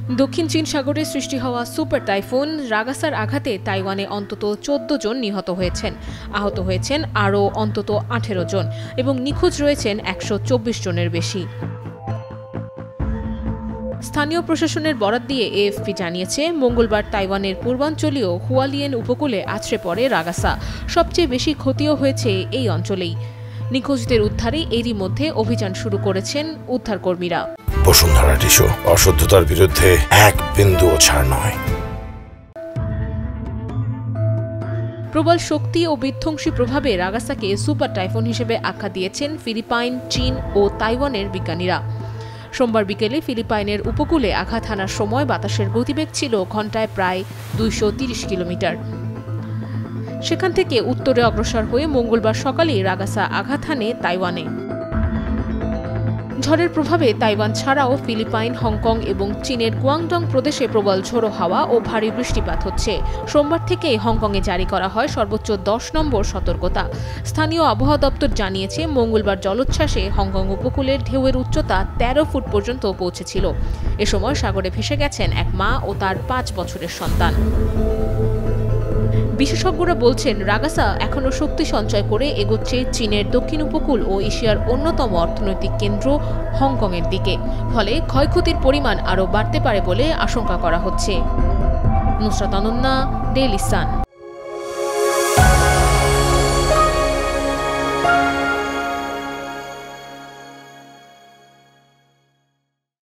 দক্ষিণ চীন সাগরে সৃষ্টি হওয়া সুপার টাইফুন রাগাসার আঘাতে তাইওয়ানে অন্তত ১৪ জন নিহত হয়েছেন, আহত হয়েছেন আরও অন্তত ১৮ জন এবং নিখোঁজ রয়েছেন ১২৪ জনের বেশি। স্থানীয় প্রশাসনের বরাত দিয়ে এএফপি জানিয়েছে, মঙ্গলবার তাইওয়ানের পূর্বাঞ্চলীয় হুয়ালিয়েন উপকূলে আছড়ে পড়ে রাগাসা। সবচেয়ে বেশি ক্ষতিও হয়েছে এই অঞ্চলেই। নিখোঁজদের উদ্ধারে এরই মধ্যে অভিযান শুরু করেছেন উদ্ধারকর্মীরা। বসুন্ধরা টিস্যু অশুদ্ধতার বিরুদ্ধে এক বিন্দুও ছাড় নয়। প্রবল শক্তি ও বিধ্বংসী প্রভাবে রাগাসাকে সুপার টাইফুন হিসেবে আখ্যা দিয়েছেন ফিলিপাইন, চীন ও তাইওয়ানের বিজ্ঞানীরা। সোমবার বিকেলে ফিলিপাইনের উপকূলে আঘাত হানার সময় বাতাসের গতিবেগ ছিল ঘণ্টায় প্রায় ২৩০ কিলোমিটার। সেখান থেকে উত্তরে অগ্রসর হয়ে মঙ্গলবার সকালেই রাগাসা আঘাত হানে তাইওয়ানে। ঝড়ের প্রভাবে তাইওয়ান ছাড়াও ফিলিপাইন, হংকং এবং চীনের গুয়াংডং প্রদেশে প্রবল ঝোড়ো হাওয়া ও ভারী বৃষ্টিপাত হচ্ছে। সোমবার থেকেই হংকংয়ে জারি করা হয় সর্বোচ্চ ১০ নম্বর সতর্কতা। স্থানীয় আবহাওয়া দপ্তর জানিয়েছে, মঙ্গলবার জলোচ্ছ্বাসে হংকং উপকূলের ঢেউয়ের উচ্চতা ১৩ ফুট পর্যন্ত পৌঁছেছিল। এ সময় সাগরে ভেসে গেছেন এক মা ও তার ৫ বছরের সন্তান। বিশেষজ্ঞরা বলছেন, রাগাসা এখনও শক্তি সঞ্চয় করে এগোচ্ছে চীনের দক্ষিণ উপকূল ও এশিয়ার অন্যতম অর্থনৈতিক কেন্দ্র হংকংয়ের দিকে। ফলে ক্ষয়ক্ষতির পরিমাণ আরও বাড়তে পারে বলে আশঙ্কা করা হচ্ছে। Nusrat Ananya, Daily Sun.